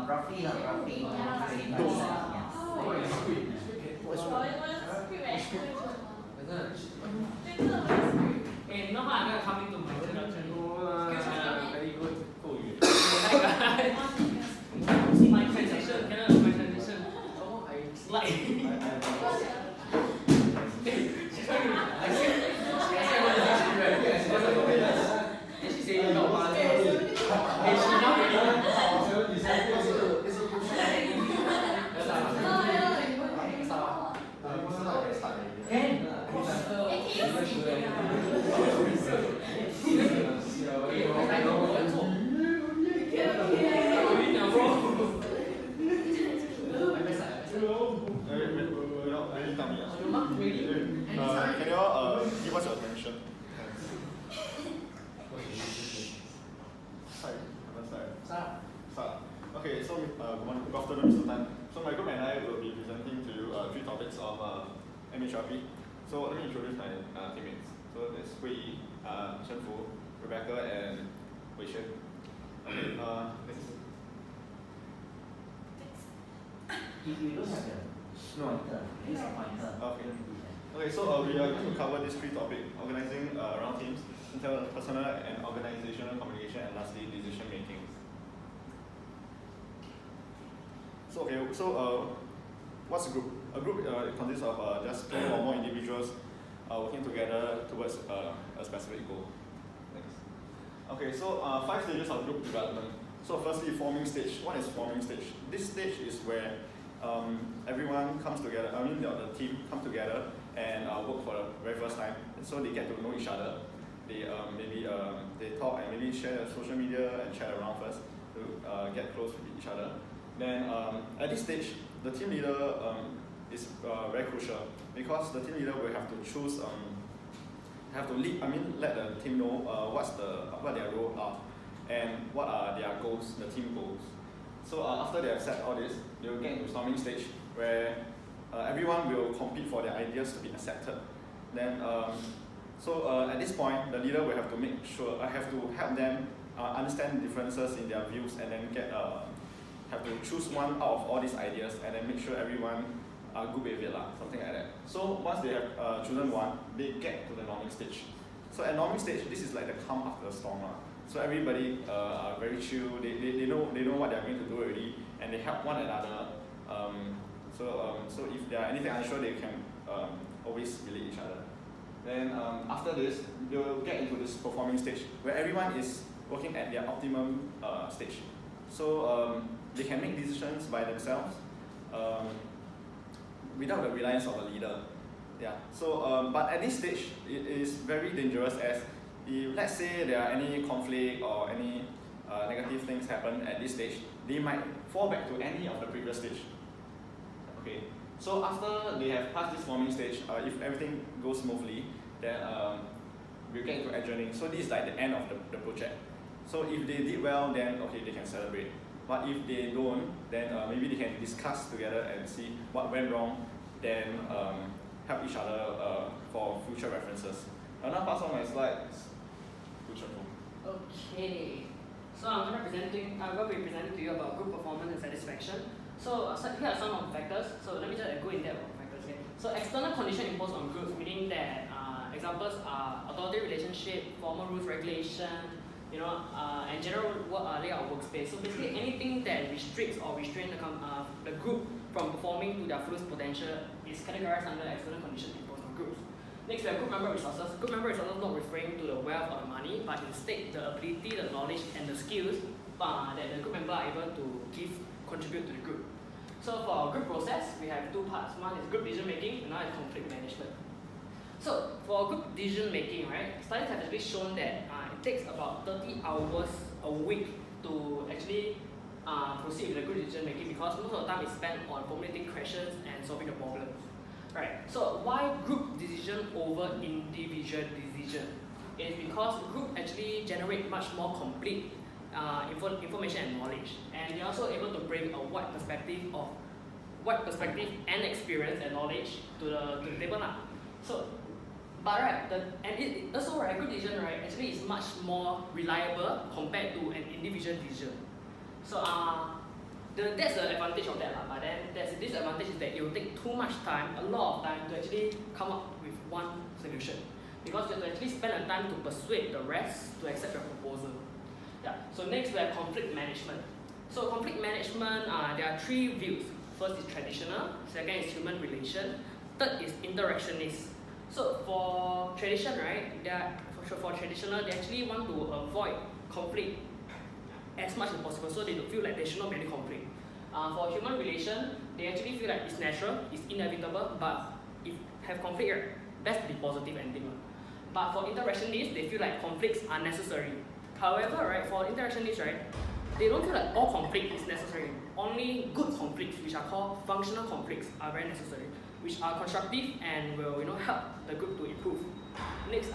Roughly. No harm coming to my introduction. Very good. See my transition, my transition. Like. Can you all give us your attention? Okay, so good afternoon, Mr. Tan. So my group and I will be presenting to you 3 topics of MHRP. So let me introduce my teammates. So there's Hui, Shen Fu, Rebecca, and Wei Xuan. Okay, next. If you don't have the pointer, use a pointer. Okay, so we are going to cover these 3 topics: organizing around teams, interpersonal and organizational communication, and lastly, decision making. So what's a group? A group consists of just 2 or more individuals working together towards a specific goal. Next. Okay, so 5 stages of group development. So firstly, forming stage. What is forming stage? This stage is where everyone comes together. I mean, the team come together and work for the very first time. So they get to know each other. They they talk and maybe share social media and chat around first to get close with each other. Then at this stage, the team leader is very crucial because the team leader will have to choose, have to lead. I mean, let the team know what their role are and what are their goals, the team goals. So after they have set all this, they will get into storming stage where everyone will compete for their ideas to be accepted. Then at this point, the leader will have to make sure, have to help them understand differences in their views and then have to choose one out of all these ideas and then make sure everyone are good with it, something like that. So once they have chosen one, they get to the norming stage. So at norming stage, this is like the calm after the storm. So everybody are very chill. They know what they're going to do already, and they help one another. So if they are anything unsure, they can always relate each other. Then after this, they will get into this performing stage where everyone is working at their optimum stage. So they can make decisions by themselves without the reliance of a leader. Yeah. So but at this stage, it is very dangerous as if let's say there are any conflict or any negative things happen at this stage, they might fall back to any of the previous stage. Okay. So after they have passed this forming stage, if everything goes smoothly, then we'll get into adjourning. So this is like the end of the project. So if they did well, then okay, they can celebrate. But if they don't, then maybe they can discuss together and see what went wrong, then help each other for future references. I'll now pass on my slides. Okay, so I'm going to be presenting to you about group performance and satisfaction. So here are some of the factors. So let me just go in depth on factors here. So external condition imposed on groups, meaning that examples are authority relationship, formal rules, regulation, and general layout of workspace. So basically anything that restricts or restrains the group from performing to their fullest potential is categorized under external condition imposed on groups. Next, we have group member resources. Group member resources not referring to the wealth or the money, but instead the ability, the knowledge, and the skills that the group member are able to contribute to the group. So for our group process, we have 2 parts. One is group decision making, and another is conflict management. So for group decision making, right, studies have actually shown that it takes about 30 hours a week to actually proceed with the group decision making because most of the time is spent on formulating questions and solving the problems. Right. So why group decision over individual decision? It is because group actually generate much more complete information and knowledge, and you're also able to bring a wide perspective and experience and knowledge to the table now. So But right, also right, group decision right actually is much more reliable compared to an individual decision. So that's the advantage of that, but then there's a disadvantage is that it will take too much time, a lot of time to actually come up with one solution. Because you have to actually spend the time to persuade the rest to accept your proposal. Yeah. So next we have conflict management. So conflict management, there are three views. First is traditional, second is human relation, third is interactionist. So for tradition, right, for traditional, they actually want to avoid conflict as much as possible, so they don't feel like there should not be any conflict. For human relation, they actually feel like it's natural, it's inevitable, but if have conflict, right, best to be positive ending. But for interactionists, they feel like conflicts are necessary. However, right, for interactionists, right, they don't feel like all conflict is necessary. Only good conflicts, which are called functional conflicts, are very necessary, which are constructive and will help the group to improve. Next,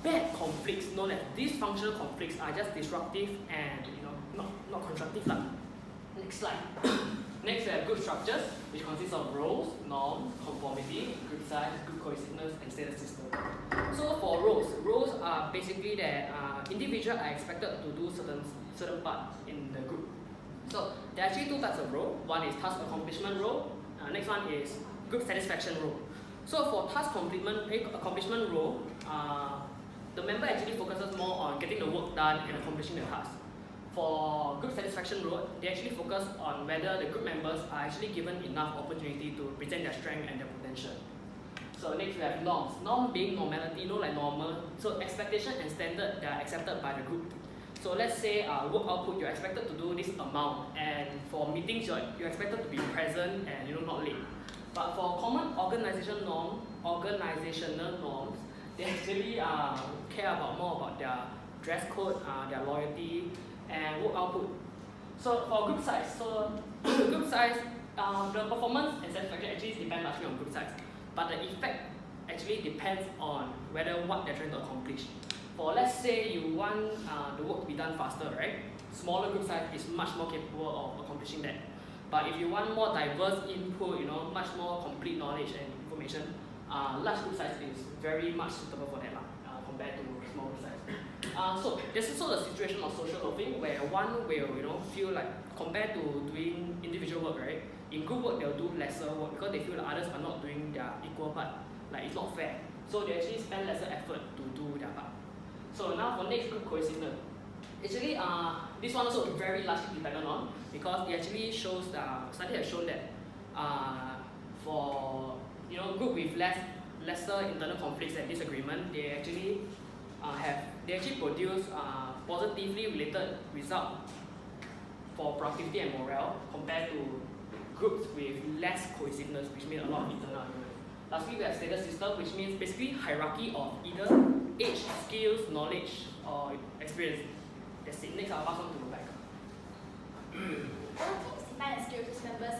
bad conflicts, known as dysfunctional conflicts, are just disruptive and not constructive. Next slide. Next, we have group structures, which consists of roles, norms, conformity, group size, group cohesiveness, and status system. So for roles are basically that individuals are expected to do certain parts in the group. So there are actually two types of role. One is task accomplishment role. Next one is group satisfaction role. So for task accomplishment role, the member actually focuses more on getting the work done and accomplishing the task. For group satisfaction role, they actually focus on whether the group members are actually given enough opportunity to present their strength and their potential. So next we have norms. Norm being normality, like normal. So expectation and standard that are accepted by the group. So let's say work output, you're expected to do this amount, and for meetings you're expected to be present and not late. But for common organizational norms, they actually care more about their dress code, their loyalty, and work output. So for group size, the performance and satisfaction actually depend largely on group size, but the effect actually depends on what they're trying to accomplish. For let's say you want the work to be done faster, right? Smaller group size is much more capable of accomplishing that. But if you want more diverse input, much more complete knowledge and information, large group size is very much suitable for that compared to small group size. So there's also the situation of social loafing, where one will feel like compared to doing individual work, right? In group work they'll do lesser work because they feel like others are not doing their equal part. Like it's not fair. So they actually spend lesser effort to do their part. So now for next, group cohesiveness. Actually, this one also very largely dependent on, because it actually shows study has shown that for group with lesser internal conflicts and disagreement, they actually produce positively related results for productivity and morale compared to groups with less cohesiveness, which means a lot of internal arguments. Lastly, we have status system, which means basically hierarchy of either age, skills, knowledge, or experience. That's it. Next, I'll pass on to Rebecca. All teams define as group whose members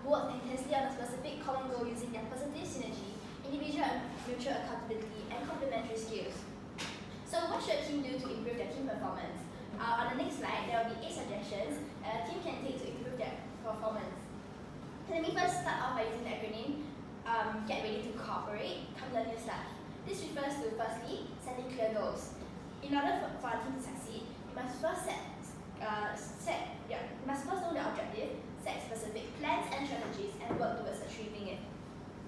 work intensely on a specific common goal using their positive synergy, individual and mutual accountability, and complementary skills. So what should a team do to improve their team performance? On the next slide, there will be 8 suggestions a team can take to improve their performance. So let me first start off by using the acronym Get Ready to Cooperate, come learn new stuff. This refers to, firstly, setting clear goals. In order for our team to succeed, we must first know the objective, set specific plans and strategies, and work towards achieving it.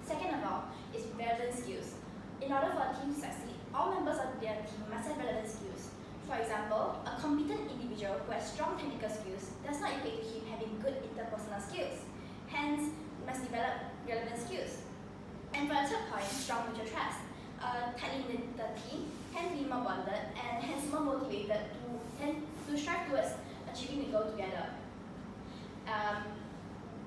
Second of all is relevant skills. In order for a team to succeed, all members of their team must have relevant skills. For example, a competent individual who has strong technical skills does not equate to him having good interpersonal skills. Hence, we must develop relevant skills. And for the third point, strong mutual trust. Tightly knit the team tend to be more bonded and hence more motivated to strive towards achieving the goal together.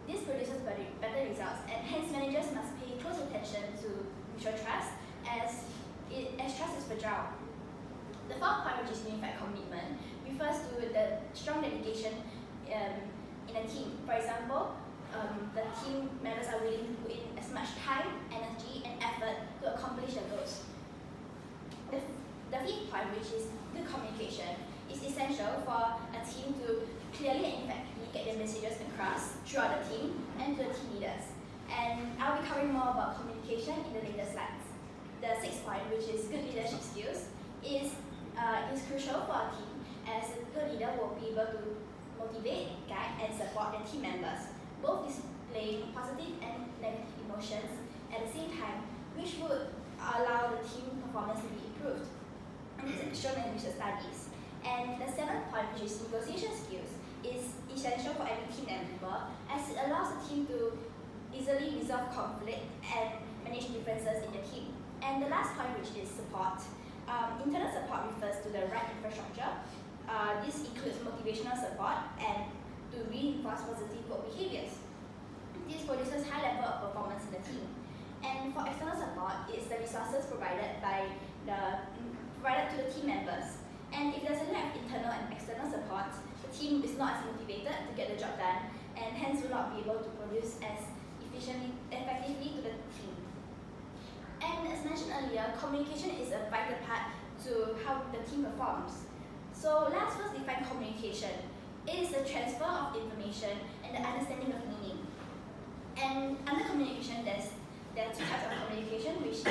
This produces better results, and hence managers must pay close attention to mutual trust as trust is fragile. The fourth point, which is unified commitment, refers to the strong dedication in a team. For example, the team members are willing to put in as much time, energy, and effort to accomplish their goals. The fifth point, which is good communication, is essential for a team to clearly and effectively get their messages across throughout the team and to the team leaders. And I'll be covering more about communication in the later slides. The sixth point, which is good leadership skills, is crucial for our team, as a good leader will be able to motivate, guide, and support their team members, both displaying positive and negative emotions at the same time, which would allow the team performance to be improved. And this is shown in research studies. And the seventh point, which is negotiation skills, is essential for every team member, as it allows the team to easily resolve conflict and manage differences in the team. And the last point, which is support. Internal support refers to the right infrastructure. This includes motivational support and to reinforce positive work behaviors. This produces high level of performance in the team. And for external support, it's the resources provided to the team members. And if there's a lack of internal and external support, the team is not as motivated to get the job done, and hence will not be able to produce as effectively to the team. And as mentioned earlier, communication is a vital part to how the team performs. So let's first define communication. It is the transfer of information and the understanding of meaning. And under communication, there are two types of communication, which is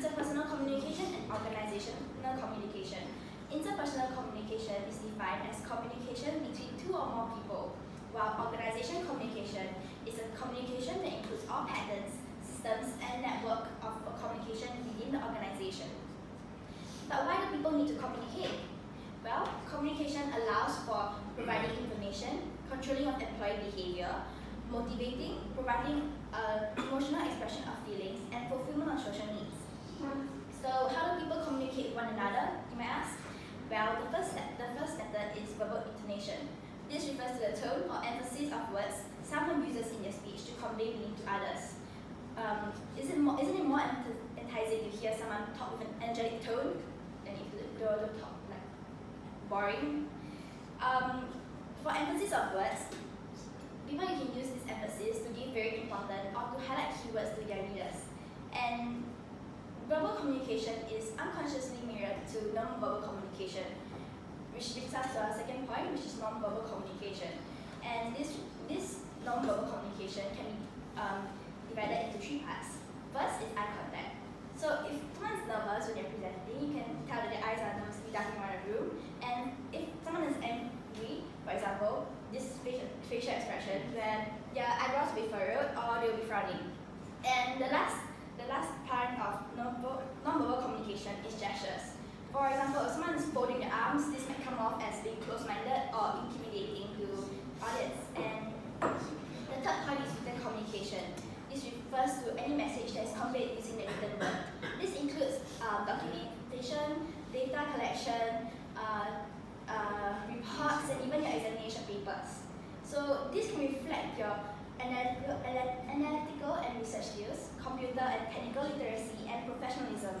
interpersonal communication and organizational communication. Interpersonal communication is defined as communication between two or more people, while organizational communication is a communication that includes all patterns, systems, and network of communication within the organization. But why do people need to communicate? Well, communication allows for providing information, controlling of employee behavior, motivating, providing emotional expression of feelings, and fulfillment of social needs. So how do people communicate with one another, you might ask? Well, the first method is verbal intonation. This refers to the tone or emphasis of words someone uses in their speech to convey meaning to others. Isn't it more enticing to hear someone talk with an energetic tone than if they talk like boring? For emphasis of words, people can use this emphasis to give very important or to highlight keywords to their readers. And verbal communication is unconsciously mirrored to non-verbal communication, which brings us to our second point, which is non-verbal communication. And this non-verbal communication can be divided into three parts. First is eye contact. So if someone's nervous when they're presenting, you can tell that their eyes are nervously darting around the room. And if someone is angry, for example, this facial expression, where their eyebrows will be furrowed or they will be frowning. And the last part of non-verbal communication is gestures. For example, if someone is folding their arms, this might come off as being close-minded or intimidating to audience. And the third point is written communication. This refers to any message that is conveyed using the written word. This includes documentation, data collection, reports, and even your examination papers. So this can reflect your analytical and research skills, computer and technical literacy, and professionalism.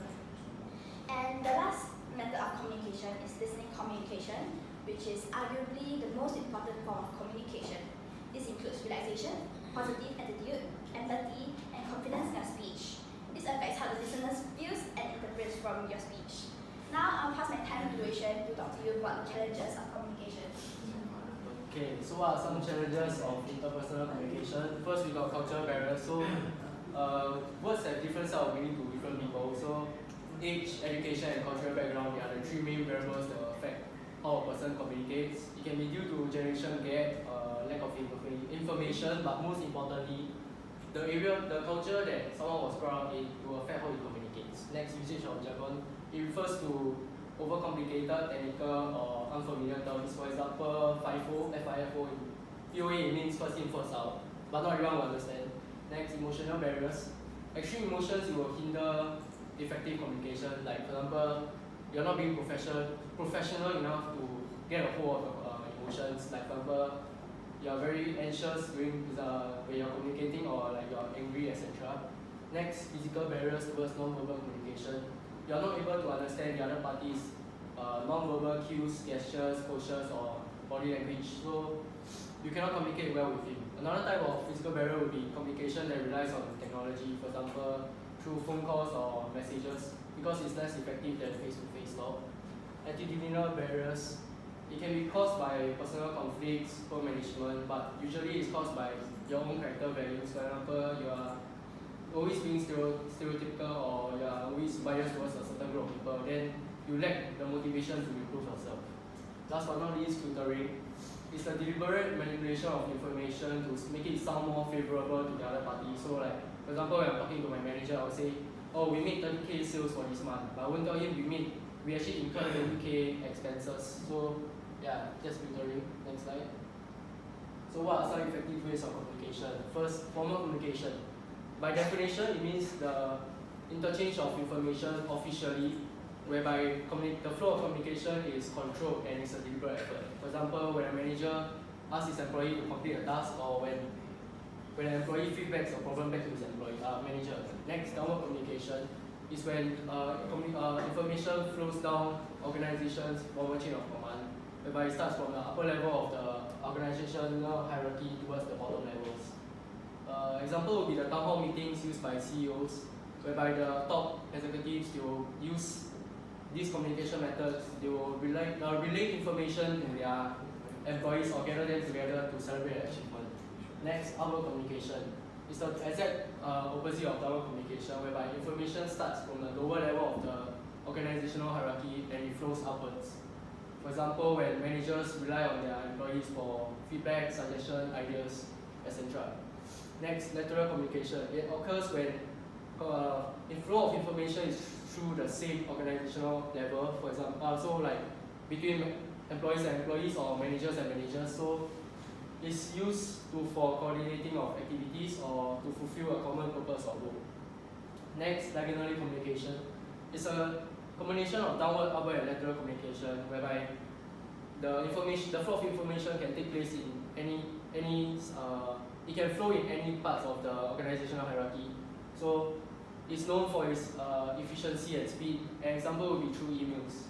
And the last method of communication is listening communication, which is arguably the most important form of communication. This includes relaxation, positive attitude, empathy, and confidence in your speech. This affects how the listener feels and interprets from your speech. Now I'll pass my time to Wei-Xuan to talk to you about the challenges of communication. Okay, so what are some challenges of interpersonal communication? First, we got cultural barriers. So, words have different set of meaning to different people. So, age, education, and cultural background are the three main variables that affect how a person communicates. It can be due to generation gap, lack of information, but most importantly, the culture that someone was brought up in will affect how he communicates. Next, usage of jargon. It refers to overcomplicated, technical, or unfamiliar terms. For example, FIFO, FIFO in POA, it means first in, first out, but not everyone will understand. Next, emotional barriers. Extreme emotions will hinder effective communication. Like, for example, you're not being professional enough to get a hold of emotions. Like, for example, you're very anxious when you're communicating, or like you're angry, etc. Next, physical barriers towards non-verbal communication. You're not able to understand the other party's non-verbal cues, gestures, postures, or body language, so you cannot communicate well with him. Another type of physical barrier would be communication that relies on technology, for example, through phone calls or messages, because it's less effective than face-to-face talk. Attitudinal barriers It can be caused by personal conflicts, poor management, but usually it's caused by your own character values. For example, you are always being stereotypical, or you are always biased towards a certain group of people, then you lack the motivation to improve yourself. Last but not least, tutoring is the deliberate manipulation of information to make it sound more favorable to the other party. So like, for example, when I'm talking to my manager, I will say, oh, we made 30K sales for this month, but I won't tell him we actually incurred 30K expenses. So yeah, just tutoring. Next slide. So what are some effective ways of communication? First, formal communication. By definition, it means the interchange of information officially, whereby the flow of communication is controlled and it's a deliberate effort. For example, when a manager asks his employee to complete a task, or when an employee feedbacks a problem back to his manager. Next, downward communication is when information flows down organization's formal chain of command, whereby it starts from the upper level of the organizational hierarchy towards the bottom levels. Example would be the town hall meetings used by CEOs, whereby the top executives will use these communication methods. They will relay information to their employees or gather them together to celebrate an achievement. Next, upward communication is the exact opposite of downward communication, whereby information starts from the lower level of the organizational hierarchy and it flows upwards. For example, when managers rely on their employees for feedback, suggestion, ideas, etc. Next, lateral communication. It occurs when flow of information is through the same organizational level. For example, so like between employees and employees, or managers and managers. So it's used for coordinating of activities or to fulfill a common purpose or goal. Next, diagonally communication. It's a combination of downward, upward, and lateral communication, whereby the flow of information can take place in it can flow in any parts of the organizational hierarchy. So it's known for its efficiency and speed. An example would be through emails.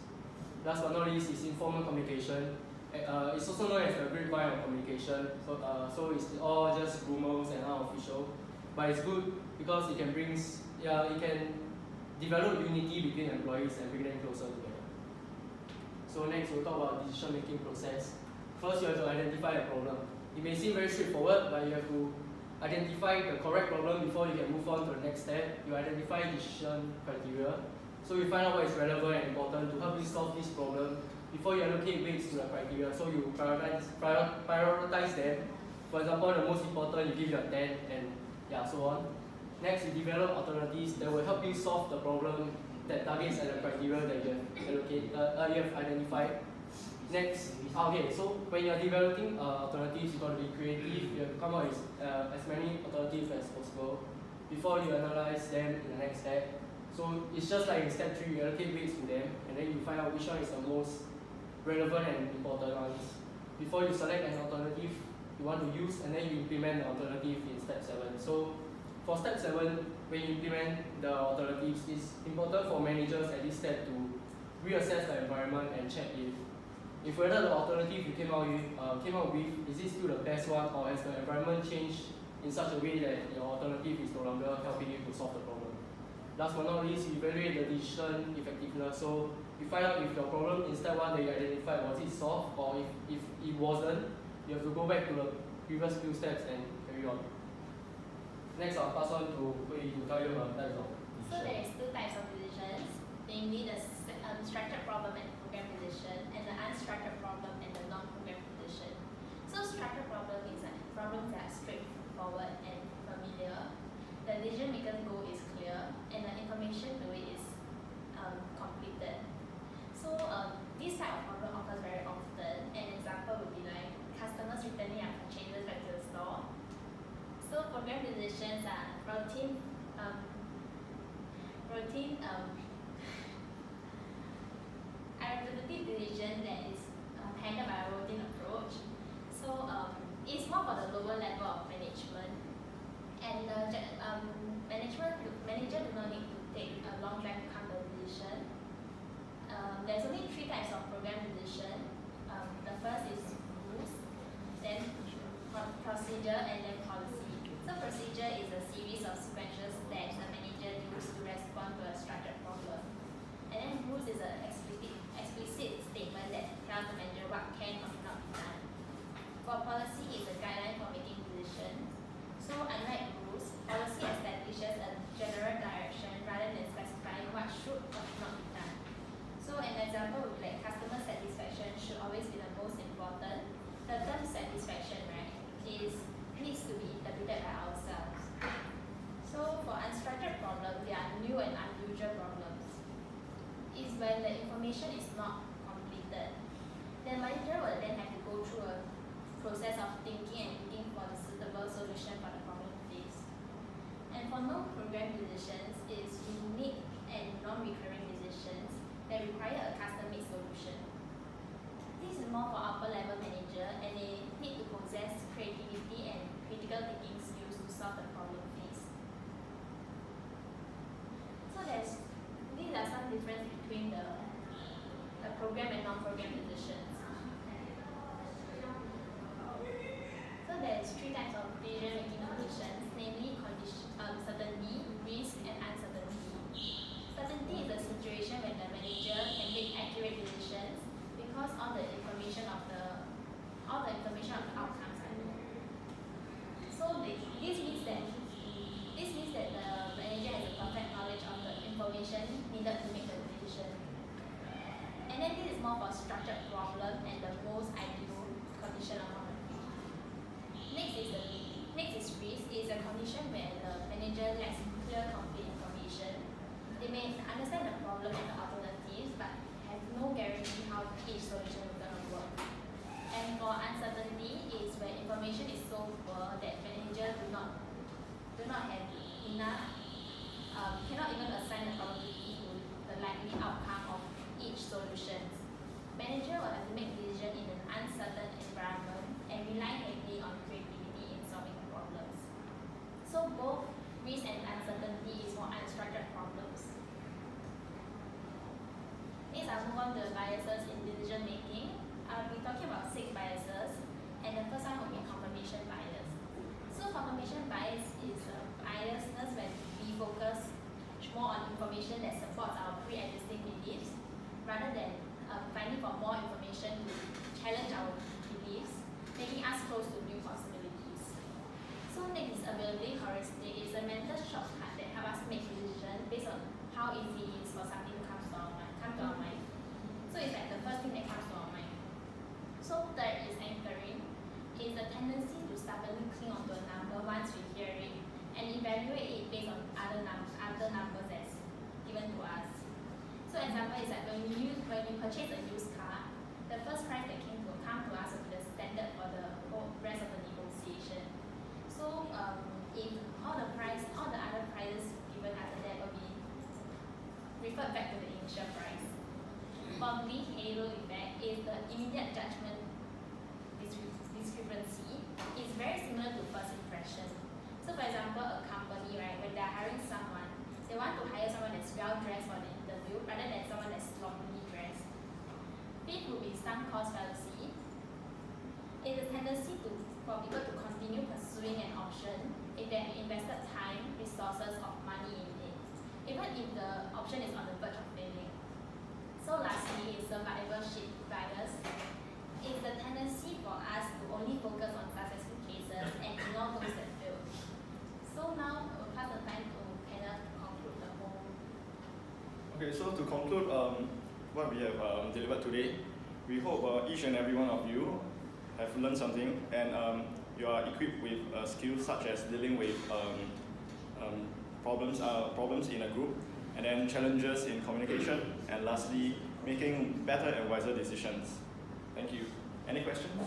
Last but not least is informal communication. It's also known as the grapevine of communication. So it's all just rumors and unofficial, but it's good because it can develop unity between employees and bring them closer together. So next, we'll talk about decision-making process. First, you have to identify a problem. It may seem very straightforward, but you have to identify the correct problem before you can move on to the next step. You identify decision criteria. So you find out what is relevant and important to help you solve this problem before you allocate weights to the criteria. So you prioritize them. For example, the most important, you give your 10, and yeah, so on. Next, you develop alternatives that will help you solve the problem that targets at the criteria that you have identified. Next, so when you're developing alternatives, you've got to be creative. You have to come up with as many alternatives as possible before you analyze them in the next step. So it's just like in step 3, you allocate weights to them, and then you find out which one is the most relevant and important ones. Before you select an alternative you want to use, and then you implement the alternative in step 7. So for step 7, when you implement the alternatives, it's important for managers at this step to reassess the environment and check if whether the alternative you came out with is it still the best one, or has the environment changed in such a way that your alternative is no longer helping you to solve the problem. Last but not least, you evaluate the decision effectiveness. So you find out if your problem in step 1 that you identified, was it solved, or if it wasn't, you have to go back to the previous few steps and carry on. Next, I'll pass on to Hui to tell you about types of decisions. So there is 2 types of decisions, namely the structured problem and program decision, and the unstructured problem and the non-program decision. So structured problem is like problems that are straightforward and familiar. The decision maker's goal is clear, and the information to it is completed. So this type of problem occurs very often. An example would be like customers returning their purchases back to the store. So program decisions are routine repetitive decision that is handled by a routine approach. So it's more for the lower level of management, and manager do not need to take a long time to come to a decision. There's only 3 types of program decision. The first is rules, then procedure, and then policy. So procedure is a series of sequential steps a manager uses to respond to a structured problem. And then rules is an explicit statement that tells the manager what information is not completed, the manager will then have to go through a process of thinking and looking for the suitable solution for the problem faced. And for non-program decisions, is unique and non-recurring decisions that require a custom-made solution. This is more for upper level manager, and they need to possess creativity and critical thinking skills to solve the problem faced. So these are some difference between the program and non-program decisions. So there's 3 types of decision-making conditions, namely certainty, risk, and uncertainty. Certainty is a situation when the manager can make accurate decisions because all the information of the outcomes are known. So this means that the manager has a perfect knowledge of the information needed to make the decision. And then this is more for structured problem and the most ideal condition among the three. Next is risk. Is a condition where the manager lacks clear, complete information. They may understand the problem and the alternatives, but have no guarantee how each solution is going to work. And for uncertainty is where information is so poor that managers do not have enough, cannot even assign the probability to the likely outcome of each solution. Manager will have to make decisions in an uncertain environment and rely heavily on creativity in solving problems. So both risk and uncertainty is for unstructured problems. Next, I'll move on to biases in decision making. I'll be talking about 6 biases, and the first one will be confirmation bias. So confirmation bias is a biasness where we focus more on information that supports our pre-existing beliefs rather than finding for more information to challenge our beliefs, making us close to new possibilities. So next is availability heuristic. It's a mental shortcut that helps us make decisions based on how easy it is for something to come to our mind. So it's like the first thing that comes to our mind. So third is anchoring. It's the tendency to stubbornly cling onto a number once we hear it and evaluate it based on other numbers that's given to us. So example is that when we purchase a used car, the first price that come to us will be the standard for the whole rest of the negotiation. So if all the other prices given after that will be referred back to the initial price. Fourthly, halo effect is the immediate judgment discrepancy. It's very similar to first impression. So for example, a company, right, when they're hiring someone, they want to hire someone that's well dressed for the interview rather than someone that's sloppily dressed. Fifth would be sunk cost fallacy. It's a tendency for people to continue pursuing an option if they have invested time, resources, or money in it, even if the option is on the verge of failing. So lastly is survivorship bias. It's the tendency for us to only focus on successful cases and ignore those that fail. So now we'll pass the time to Kenneth to conclude the whole. Okay, so to conclude what we have delivered today, we hope each and every one of you have learned something and you are equipped with skills such as dealing with problems in a group, and then challenges in communication, and lastly, making better and wiser decisions. Thank you. Any questions?